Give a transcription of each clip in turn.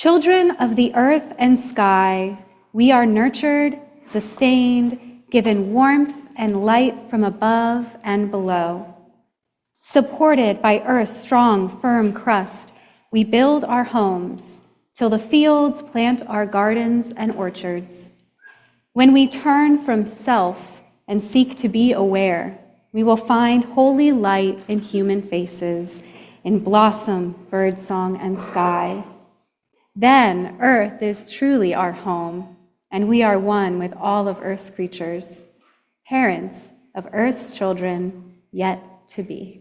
Children of the earth and sky, we are nurtured, sustained, given warmth and light from above and below. Supported by earth's strong, firm crust, we build our homes, till the fields plant our gardens and orchards. When we turn from self and seek to be aware, we will find holy light in human faces, in blossom, birdsong, and sky. Then earth is truly our home, and we are one with all of earth's creatures, parents of earth's children yet to be.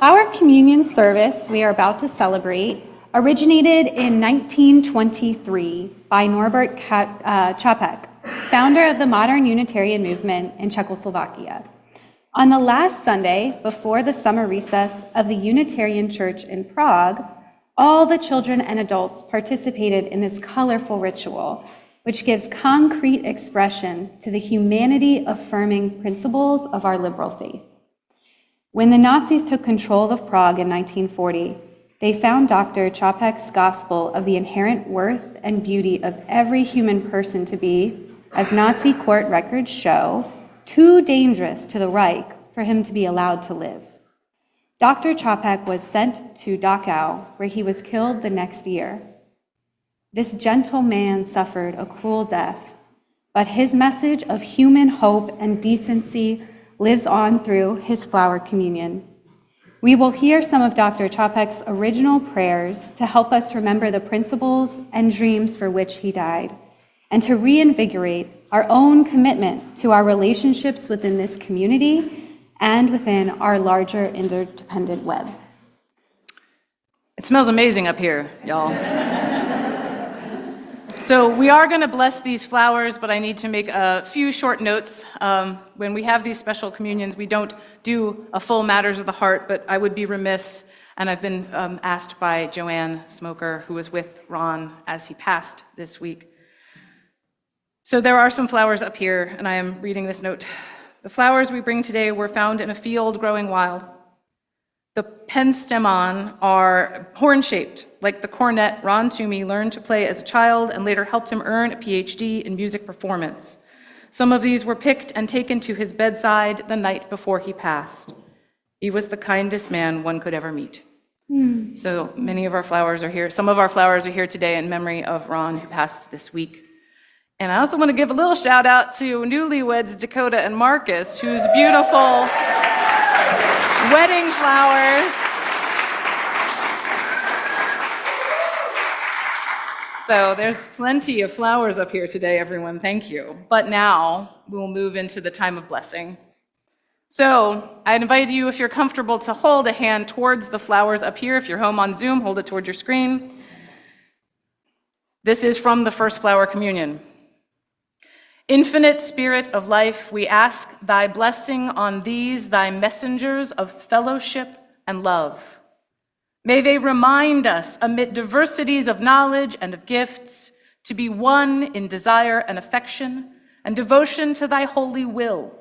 Our communion service we are about to celebrate originated in 1923 by Norbert Čapek, founder of the modern Unitarian movement in Czechoslovakia. On the last Sunday before the summer recess of the Unitarian Church in Prague, all the children and adults participated in this colorful ritual, which gives concrete expression to the humanity-affirming principles of our liberal faith. When the Nazis took control of Prague in 1940, they found Dr. Čapek's gospel of the inherent worth and beauty of every human person to be, as Nazi court records show, too dangerous to the Reich for him to be allowed to live. Dr. Čapek was sent to Dachau, where he was killed the next year. This gentle man suffered a cruel death, but his message of human hope and decency lives on through his flower communion. We will hear some of Dr. Čapek's original prayers to help us remember the principles and dreams for which he died, and to reinvigorate our own commitment to our relationships within this community and within our larger interdependent web. It smells amazing up here, y'all. So we are going to bless these flowers, but I need to make a few short notes. When we have these special communions, we don't do a full matters of the heart, but I would be remiss, and I've been asked by Joanne Smoker, who was with Ron as he passed this week. So there are some flowers up here, and I am reading this note. The flowers we bring today were found in a field growing wild. The penstemon are horn-shaped, like the cornet Ron Toomey learned to play as a child and later helped him earn a PhD in music performance. Some of these were picked and taken to his bedside the night before he passed. He was the kindest man one could ever meet. So many of our flowers are here. Some of our flowers are here today in memory of Ron, who passed this week. And I also want to give a little shout out to newlyweds Dakota and Marcus, whose beautiful wedding flowers. So there's plenty of flowers up here today, everyone. Thank you. But now we'll move into the time of blessing. So I invite you, if you're comfortable, to hold a hand towards the flowers up here. If you're home on Zoom, hold it toward your screen. This is from the First Flower Communion. Infinite Spirit of life, we ask thy blessing on these, thy messengers of fellowship and love. May they remind us, amid diversities of knowledge and of gifts, to be one in desire and affection and devotion to thy holy will.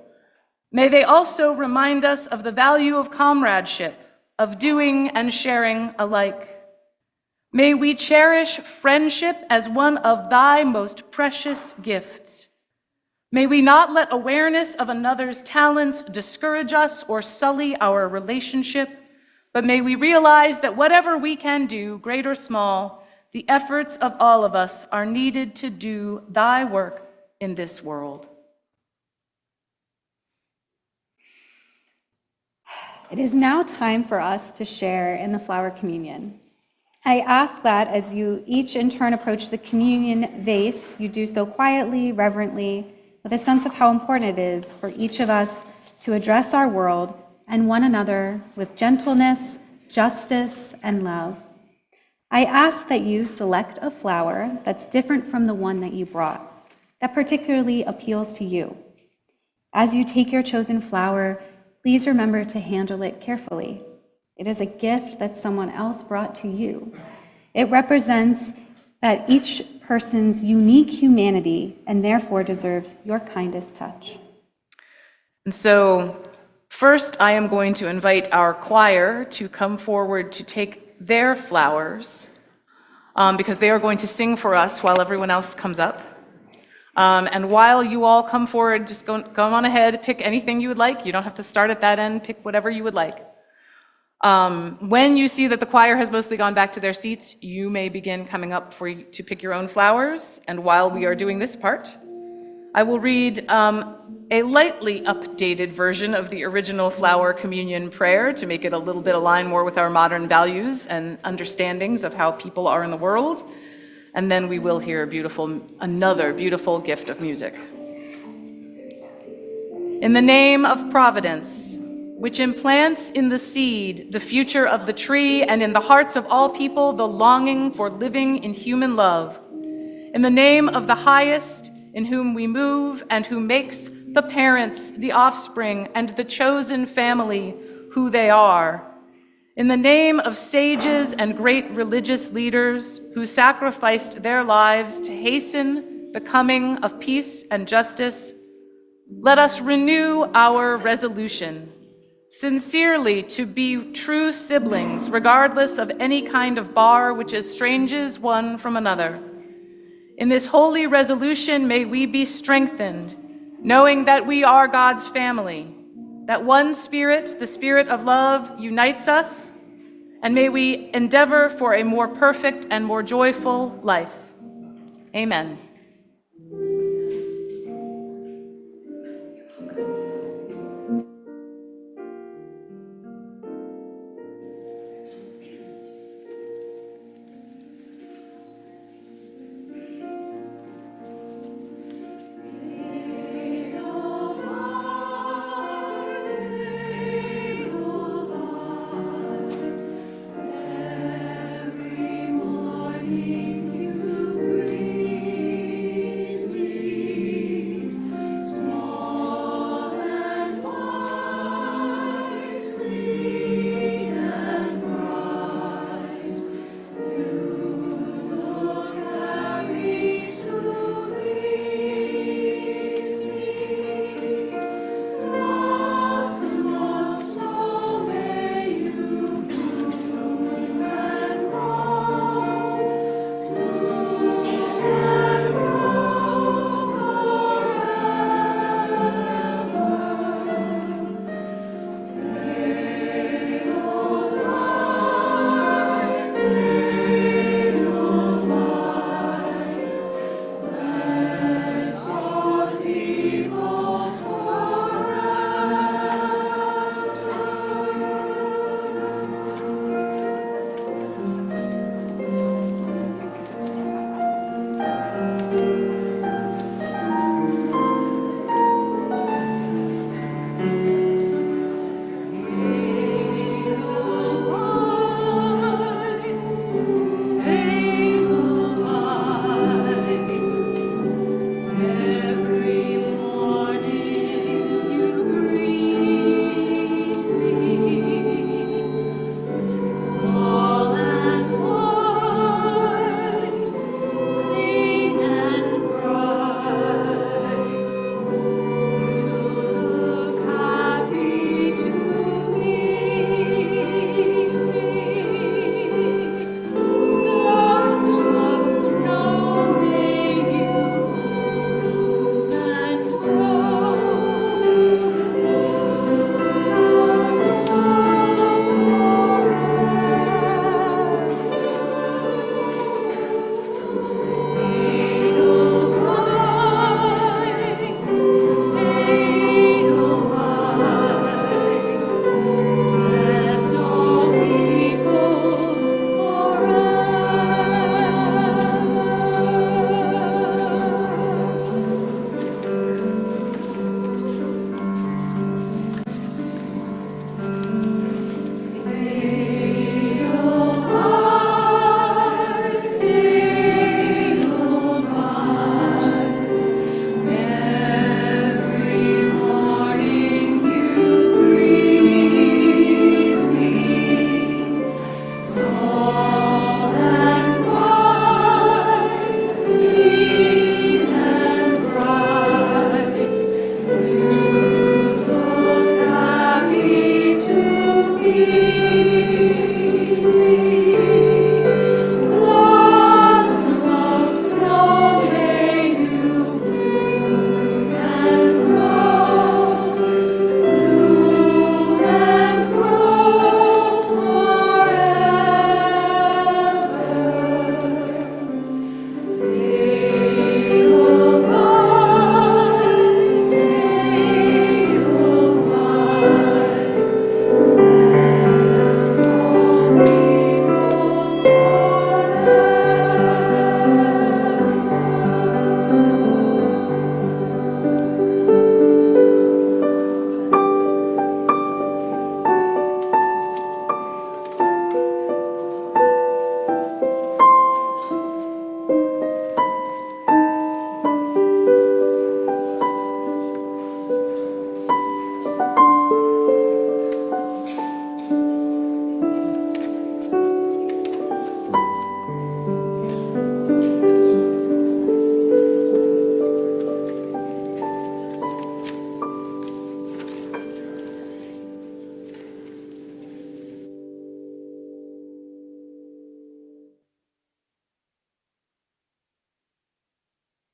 May they also remind us of the value of comradeship, of doing and sharing alike. May we cherish friendship as one of thy most precious gifts. May we not let awareness of another's talents discourage us or sully our relationship, but may we realize that whatever we can do, great or small, the efforts of all of us are needed to do thy work in this world. It is now time for us to share in the flower communion. I ask that as you each in turn approach the communion vase, you do so quietly, reverently, with a sense of how important it is for each of us to address our world and one another with gentleness, justice, and love. I ask that you select a flower that's different from the one that you brought, that particularly appeals to you. As you take your chosen flower, please remember to handle it carefully. It is a gift that someone else brought to you. It represents that each person's unique humanity and therefore deserves your kindest touch. And so, first I am going to invite our choir to come forward to take their flowers, because they are going to sing for us while everyone else comes up. And while you all come forward, just go on ahead, pick anything you would like. You don't have to start at that end, pick whatever you would like. When you see that the choir has mostly gone back to their seats, you may begin coming up to pick your own flowers. And while we are doing this part, I will read a lightly updated version of the original flower communion prayer to make it a little bit align more with our modern values and understandings of how people are in the world. And then we will hear another beautiful gift of music. In the name of Providence, which implants in the seed the future of the tree, and in the hearts of all people the longing for living in human love. In the name of the highest, in whom we move, and who makes the parents, the offspring, and the chosen family who they are. In the name of sages and great religious leaders who sacrificed their lives to hasten the coming of peace and justice, let us renew our resolution, sincerely to be true siblings, regardless of any kind of bar which estranges one from another. In this holy resolution, may we be strengthened, knowing that we are God's family, that one Spirit, the Spirit of love, unites us, and may we endeavor for a more perfect and more joyful life. Amen.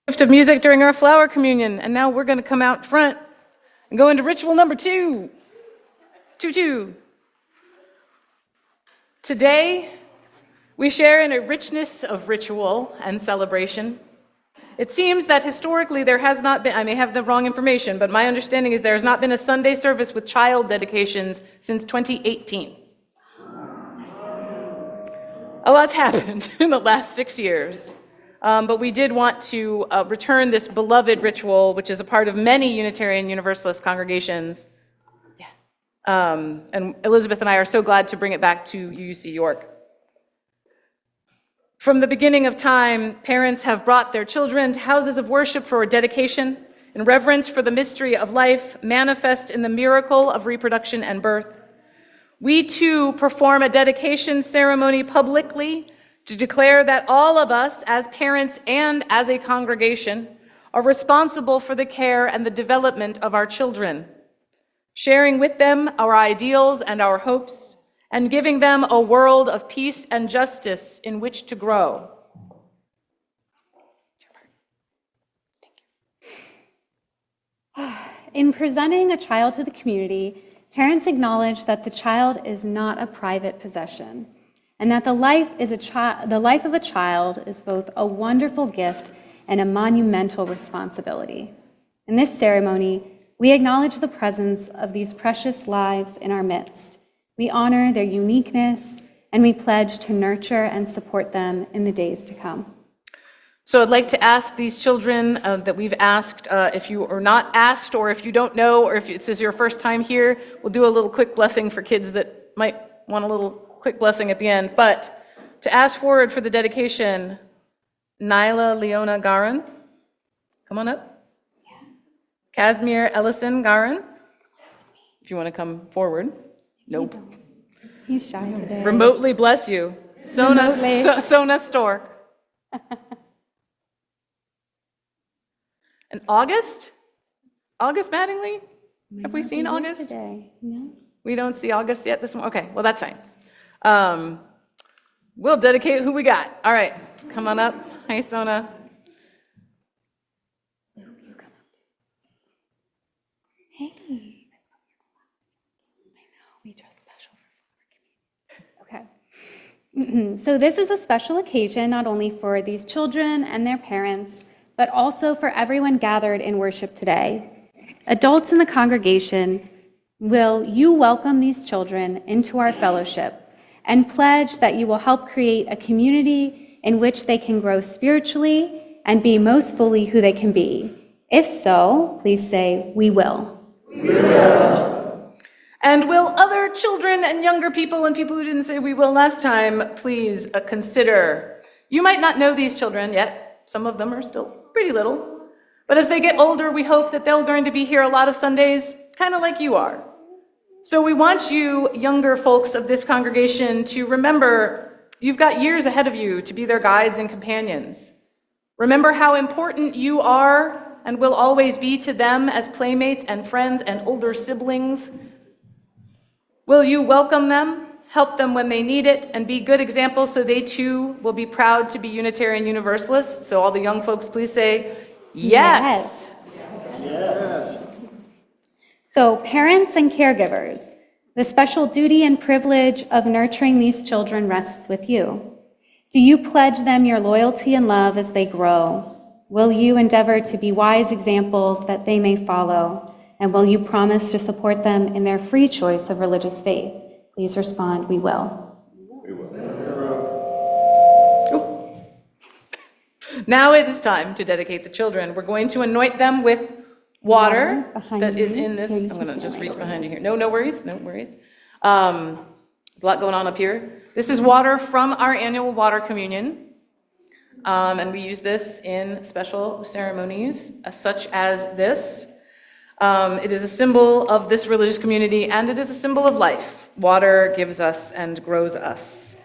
Gift of music during our flower communion, and now we're going to come out front and go into ritual number 2. 2-2. Today, we share in a richness of ritual and celebration. It seems that historically there has not been, I may have the wrong information, but my understanding is there has not been a Sunday service with child dedications since 2018. A lot's happened in the last 6 years, but we did want to return this beloved ritual, which is a part of many Unitarian Universalist congregations. And Elizabeth and I are so glad to bring it back to UUC York. From the beginning of time, parents have brought their children to houses of worship for a dedication in reverence for the mystery of life manifest in the miracle of reproduction and birth. We too perform a dedication ceremony publicly to declare that all of us as parents and as a congregation are responsible for the care and the development of our children, sharing with them our ideals and our hopes, and giving them a world of peace and justice in which to grow. In presenting a child to the community, parents acknowledge that the child is not a private possession, and that the life of a child is both a wonderful gift and a monumental responsibility. In this ceremony, we acknowledge the presence of these precious lives in our midst. We honor their uniqueness, and we pledge to nurture and support them in the days to come. So I'd like to ask these children that we've asked, if you are not asked, or if you don't know, or if this is your first time here, we'll do a little quick blessing for kids that might want a little quick blessing at the end. But to ask forward for the dedication, Nyla Leona Garin, come on up. Casimir Ellison Garin, if you want to come forward. Nope. He's shy today. Remotely bless you. Sona Stork. And August Mattingly? Have we seen August? Today. No. We don't see August yet this morning? Okay, well, that's fine. We'll dedicate who we got. All right, come on up. Hi, Sona. Hey. We dress special for community. Okay. So this is a special occasion not only for these children and their parents, but also for everyone gathered in worship today. Adults in the congregation, will you welcome these children into our fellowship and pledge that you will help create a community in which they can grow spiritually and be most fully who they can be? If so, please say, we will. We will. And will other children and younger people and people who didn't say we will last time please consider? You might not know these children yet. Some of them are still pretty little. But as they get older, we hope that they're going to be here a lot of Sundays, kind of like you are. So we want you, younger folks of this congregation, to remember you've got years ahead of you to be their guides and companions. Remember how important you are and will always be to them as playmates and friends and older siblings. Will you welcome them, help them when they need it, and be good examples so they too will be proud to be Unitarian Universalists? So all the young folks, please say, yes. Yes. So parents and caregivers, the special duty and privilege of nurturing these children rests with you. Do you pledge them your loyalty and love as they grow? Will you endeavor to be wise examples that they may follow? And will you promise to support them in their free choice of religious faith? Please respond, we will. We will. Now it is time to dedicate the children. We're going to anoint them with water that is in this. I'm going to just reach behind you here. No worries, no worries. There's a lot going on up here. This is water from our annual water communion. And we use this in special ceremonies such as this. It is a symbol of this religious community, and it is a symbol of life. Water gives us and grows us.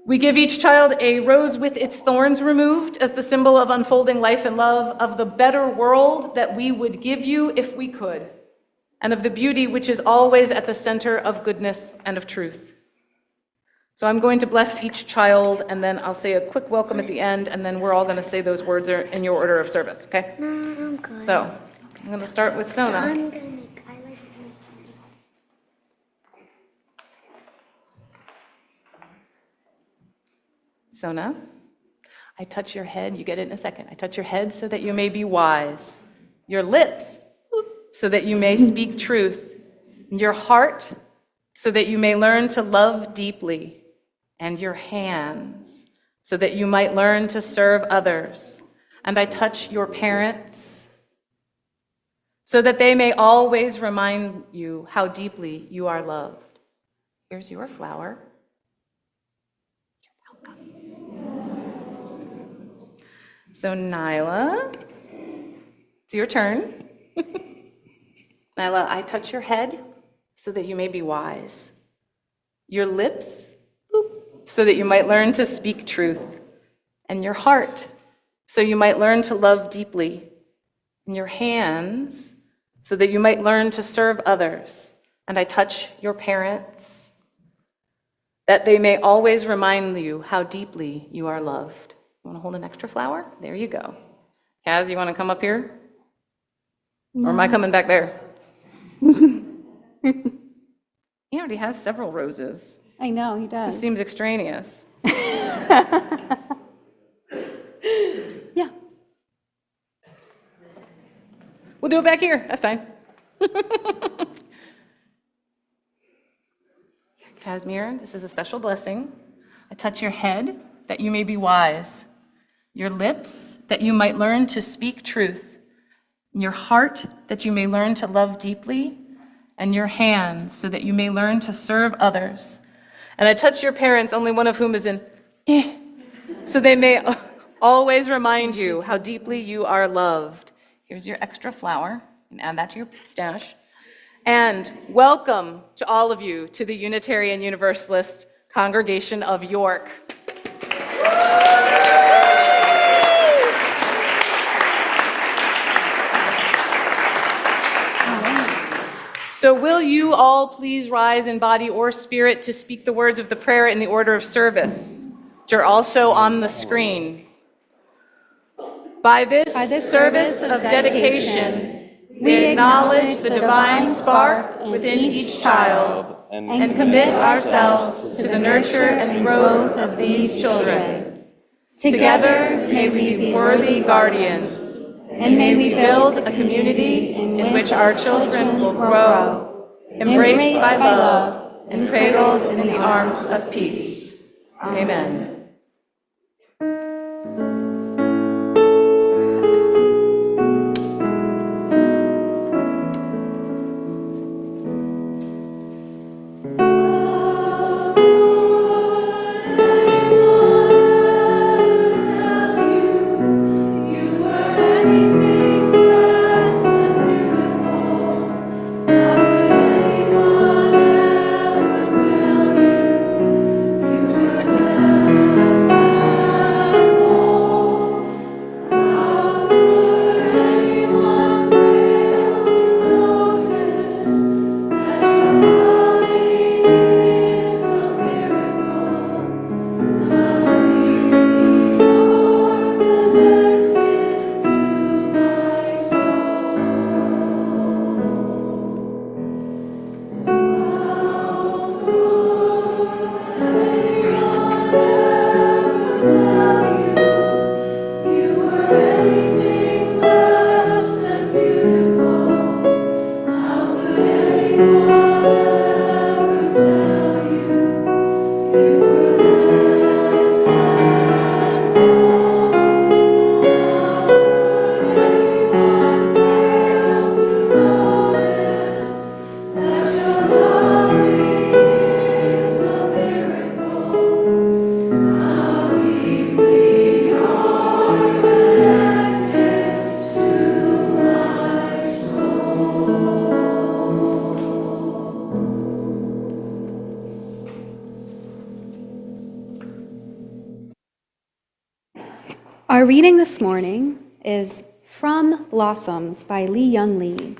We give each child a rose with its thorns removed as the symbol of unfolding life and love, of the better world that we would give you if we could, and of the beauty which is always at the center of goodness and of truth. So I'm going to bless each child, and then I'll say a quick welcome at the end, and then we're all going to say those words in your order of service, okay? I'm good. So I'm going to start with Sona. I like to make Sona, I touch your head. You get it in a second. I touch your head so that you may be wise. Your lips, so that you may speak truth. Your heart, so that you may learn to love deeply. And your hands, so that you might learn to serve others. And I touch your parents, so that they may always remind you how deeply you are loved. Here's your flower. So Nyla, it's your turn. Nyla, I touch your head so that you may be wise. Your lips, so that you might learn to speak truth. And your heart, so you might learn to love deeply. And your hands, so that you might learn to serve others. And I touch your parents, that they may always remind you how deeply you are loved. You want to hold an extra flower? There you go. Kaz, you want to come up here? Or am I coming back there? He already has several roses. I know, he This does. seems extraneous. Yeah. We'll do it back here. That's fine. Casimir, this is a special blessing. I touch your head that you may be wise, your lips that you might learn to speak truth, your heart that you may learn to love deeply, and your hands so that you may learn to serve others. And I touch your parents, only one of whom is in, so they may always remind you how deeply you are loved. Here's your extra flower, and add that to your stash. And welcome to all of you to the Unitarian Universalist Congregation of York. So will you all please rise in body or spirit to speak the words of the prayer in the order of service, which are also on the screen. By this service of dedication, we acknowledge the divine spark within each child and commit ourselves to the nurture and growth of these children. Together, may we be worthy guardians, and may we build a community in which our children will grow, embraced by love and cradled in the arms of peace. Amen. Our reading this morning is From Blossoms by Lee Young Lee.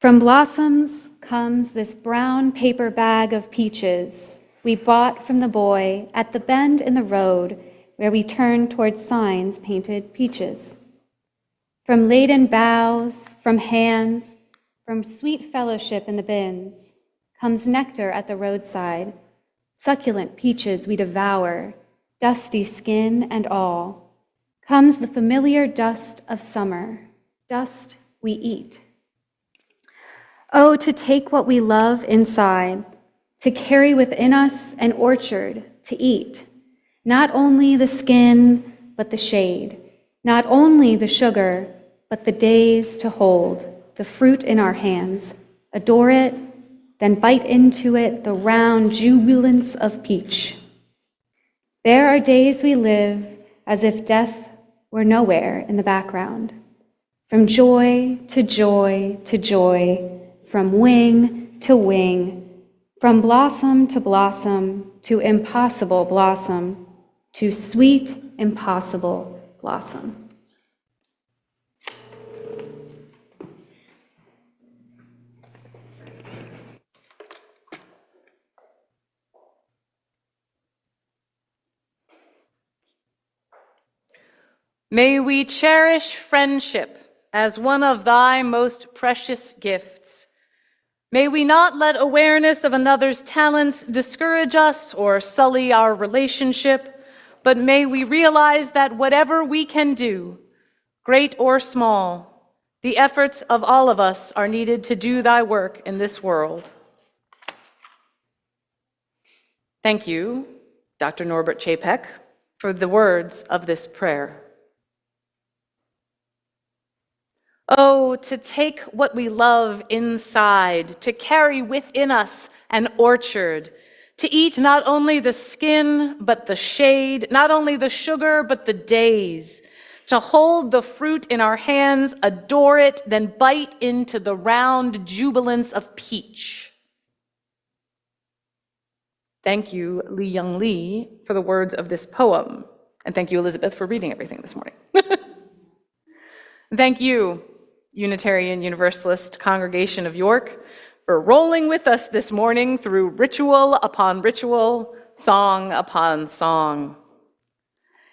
From blossoms comes this brown paper bag of peaches we bought from the boy at the bend in the road where we turned towards signs painted peaches. From laden boughs, from hands, from sweet fellowship in the bins, comes nectar at the roadside, succulent peaches we devour, dusty skin and all. Comes the familiar dust of summer, dust we eat. Oh, to take what we love inside, to carry within us an orchard to eat, not only the skin, but the shade, not only the sugar, but the days to hold, the fruit in our hands, adore it, then bite into it the round jubilance of peach. There are days we live as if death were nowhere in the background, from joy to joy to joy, from wing to wing, from blossom to impossible blossom, to sweet, impossible blossom. May we cherish friendship as one of thy most precious gifts. May we not let awareness of another's talents discourage us or sully our relationship, but may we realize that whatever we can do, great or small, the efforts of all of us are needed to do thy work in this world. Thank you, Dr. Norbert Čapek, for the words of this prayer. Oh, to take what we love inside, to carry within us an orchard, to eat not only the skin, but the shade, not only the sugar, but the days, to hold the fruit in our hands, adore it, then bite into the round jubilance of peach. Thank you, Li Young Lee, for the words of this poem. And thank you, Elizabeth, for reading everything this morning. Thank you, Unitarian Universalist Congregation of York, for rolling with us this morning through ritual upon ritual, song upon song.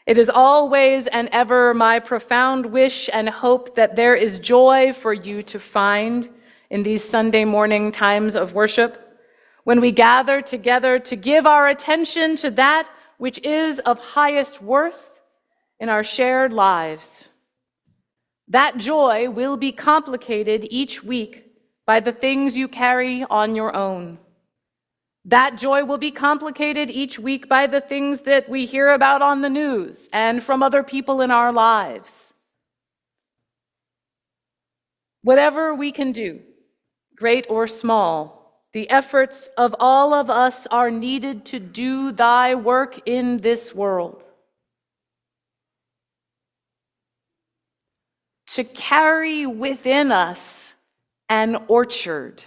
It is always and ever my profound wish and hope that there is joy for you to find in these Sunday morning times of worship, when we gather together to give our attention to that which is of highest worth in our shared lives. That joy will be complicated each week by the things you carry on your own. That joy will be complicated each week by the things that we hear about on the news and from other people in our lives. Whatever we can do, great or small, the efforts of all of us are needed to do thy work in this world. To carry within us an orchard.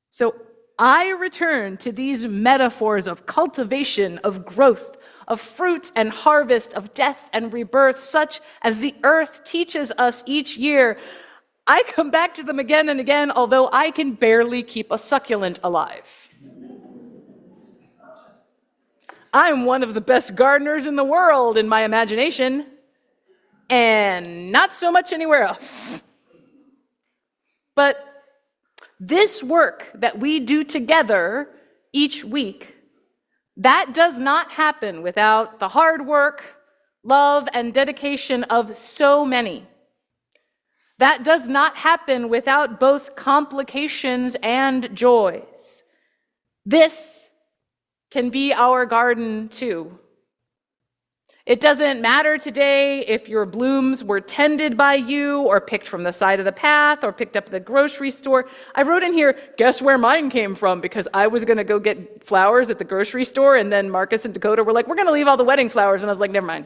So I return to these metaphors of cultivation, of growth, of fruit and harvest, of death and rebirth, such as the earth teaches us each year. I come back to them again and again, although I can barely keep a succulent alive. I'm one of the best gardeners in the world in my imagination, and not so much anywhere else. But this work that we do together each week, that does not happen without the hard work, love, and dedication of so many. That does not happen without both complications and joys. This can be our garden too. It doesn't matter today if your blooms were tended by you or picked from the side of the path or picked up at the grocery store. I wrote in here, guess where mine came from, because I was going to go get flowers at the grocery store, and then Marcus and Dakota were like, we're going to leave all the wedding flowers. And I was like, never mind.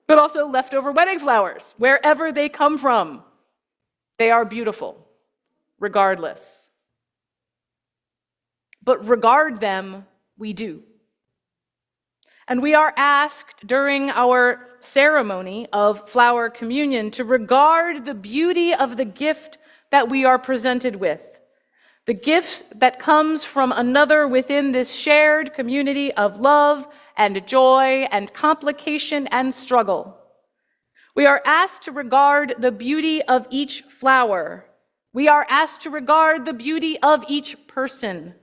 But also leftover wedding flowers, wherever they come from. They are beautiful, regardless. But regard them, we do. And we are asked during our ceremony of flower communion to regard the beauty of the gift that we are presented with, the gift that comes from another within this shared community of love and joy and complication and struggle. We are asked to regard the beauty of each flower. We are asked to regard the beauty of each person.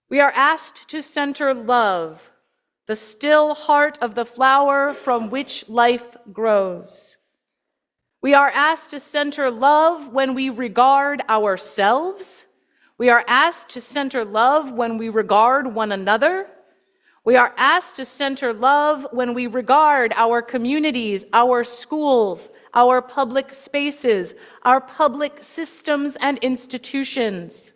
We are asked to center love, the still heart of the flower from which life grows. We are asked to center love when we regard ourselves. We are asked to center love when we regard one another. We are asked to center love when we regard our communities, our schools, our public spaces, our public systems and institutions.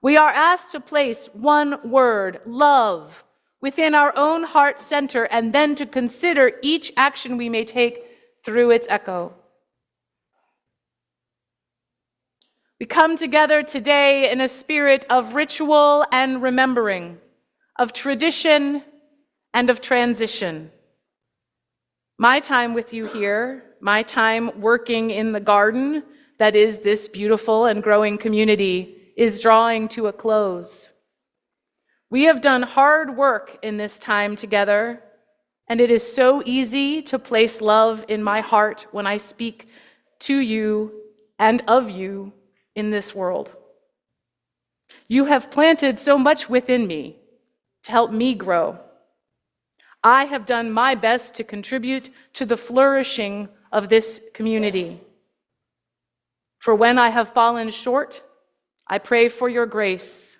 We are asked to place one word, love, within our own heart center and then to consider each action we may take through its echo. We come together today in a spirit of ritual and remembering, of tradition and of transition. My time with you here, my time working in the garden that is this beautiful and growing community, is drawing to a close. We have done hard work in this time together, and it is so easy to place love in my heart when I speak to you and of you in this world. You have planted so much within me to help me grow. I have done my best to contribute to the flourishing of this community. For when I have fallen short, I pray for your grace.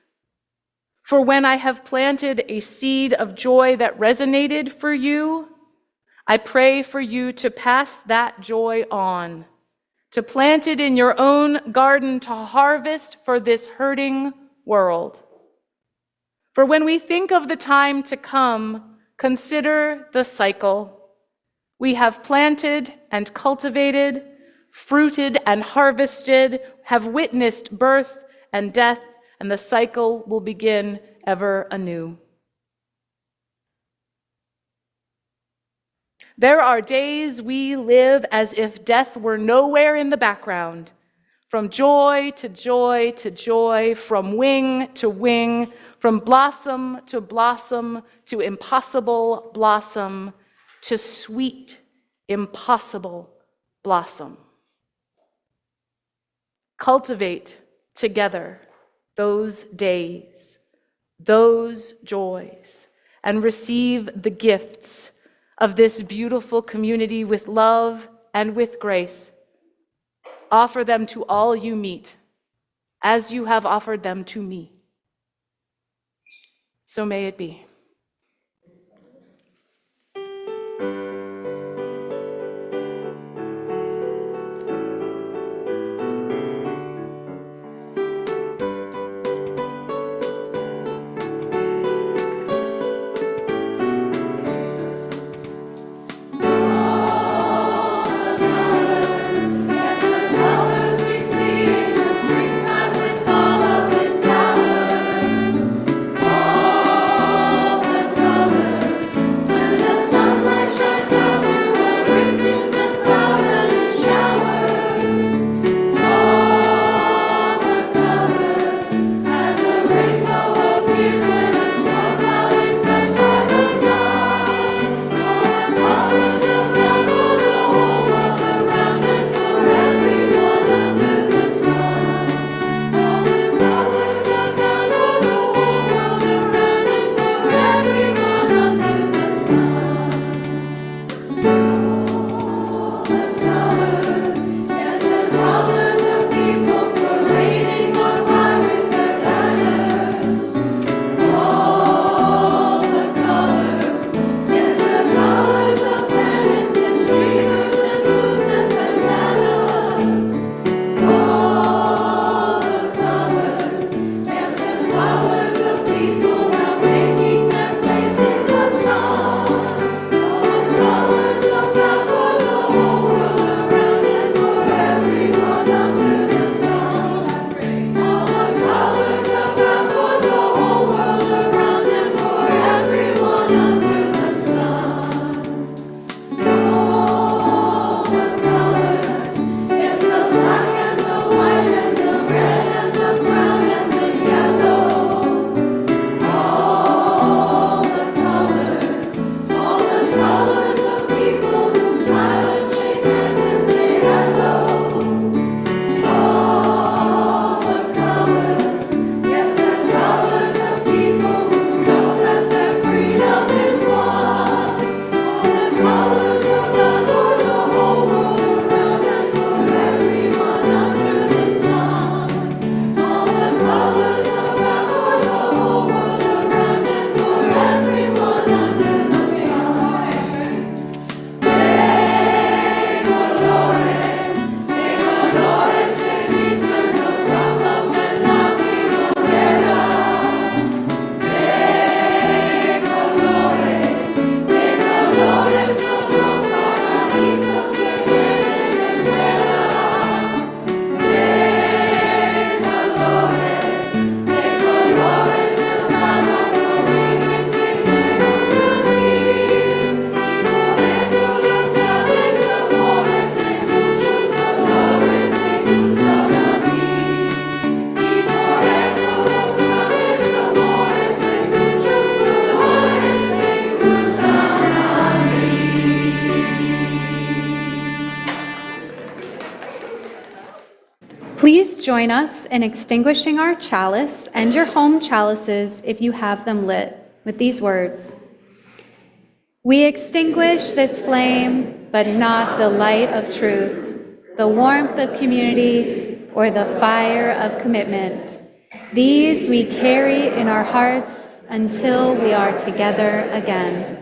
For when I have planted a seed of joy that resonated for you, I pray for you to pass that joy on, to plant it in your own garden to harvest for this hurting world. For when we think of the time to come, consider the cycle. We have planted and cultivated, fruited and harvested, have witnessed birth and death, and the cycle will begin ever anew. There are days we live as if death were nowhere in the background, from joy to joy to joy, from wing to wing, from blossom to impossible blossom, to sweet, impossible blossom. Cultivate together those days, those joys, and receive the gifts of this beautiful community with love and with grace. Offer them to all you meet, as you have offered them to me. So may it be. Springtime with all of its flowers. join us in extinguishing our chalice and your home chalices if you have them lit with these words. We extinguish this flame, but not the light of truth, the warmth of community, or the fire of commitment. These we carry in our hearts until we are together again.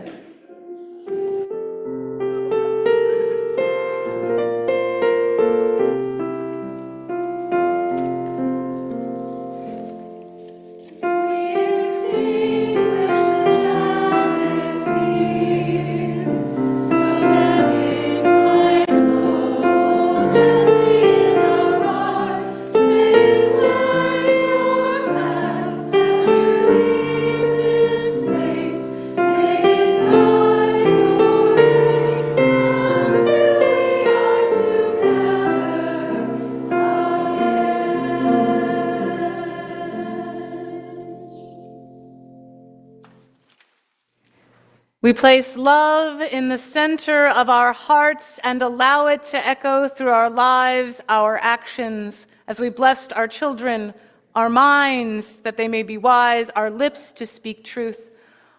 We place love in the center of our hearts and allow it to echo through our lives, our actions, as we blessed our children, our minds that they may be wise, our lips to speak truth,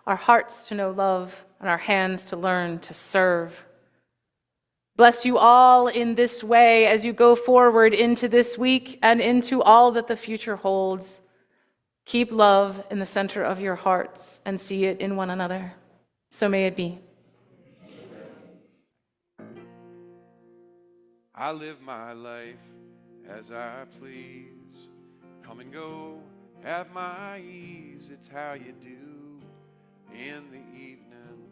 our hearts to know love, and our hands to learn to serve. Bless you all in this way as you go forward into this week and into all that the future holds. Keep love in the center of your hearts and see it in one another. So may it be. I live my life as I please. Come and go at my ease. It's how you do in the evening.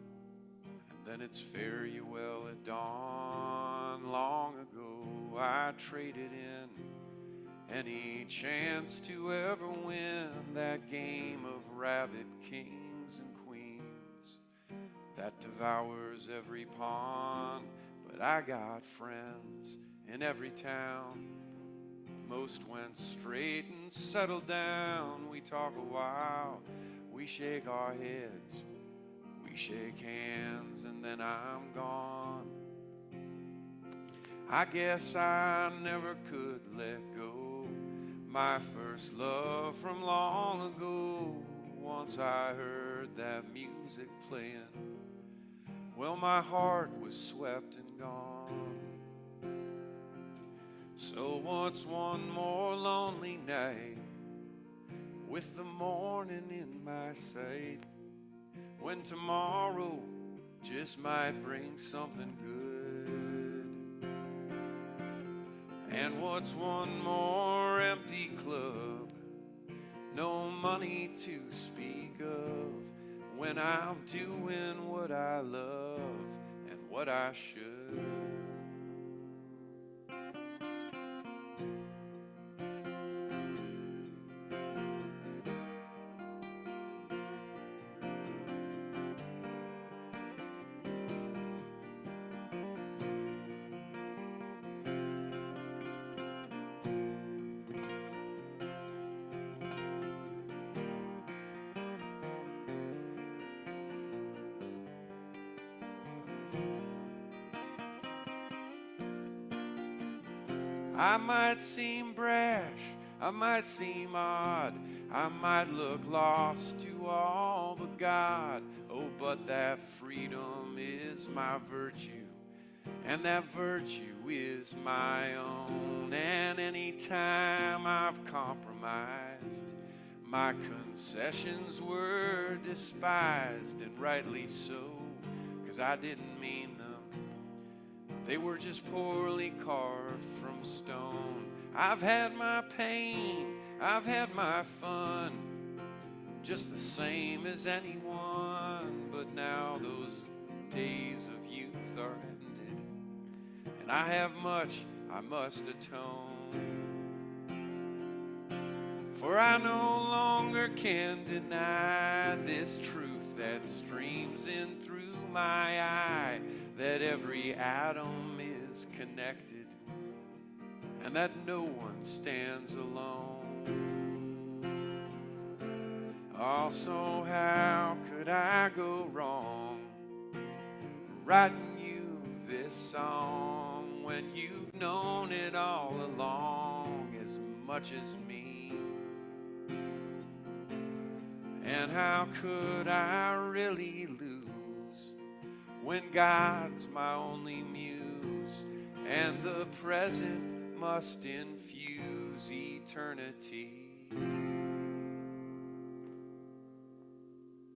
And then it's fare you well at dawn. Long ago I traded in any chance to ever win that game of rabbit kings and that devours every pawn. But I got friends in every town. Most went straight and settled down. We talk a while, we shake our heads, we shake hands, and then I'm gone. I guess I never could let go my first love from long ago. Once I heard that music playing, well, my heart was swept and gone. So what's one more lonely night with the morning in my sight, when tomorrow just might bring something good? And what's one more empty club, no money to speak of, when I'm doing what I love and what I should? I might seem brash, I might seem odd, I might look lost to all but God. Oh, but that freedom is my virtue, and that virtue is my own. And any time I've compromised, my concessions were despised, and rightly so, 'cause I didn't mean them. They were just poorly carved from stone. I've had my pain, I've had my fun, just the same as anyone. But now those days of youth are ended, and I have much I must atone. For I no longer can deny this truth that streams in through my eye, that every atom is connected, and that no one stands alone. Also, how could I go wrong writing you this song when you've known it all along, as much much as me. And how could I really lose when God's my only muse, and the present must infuse eternity?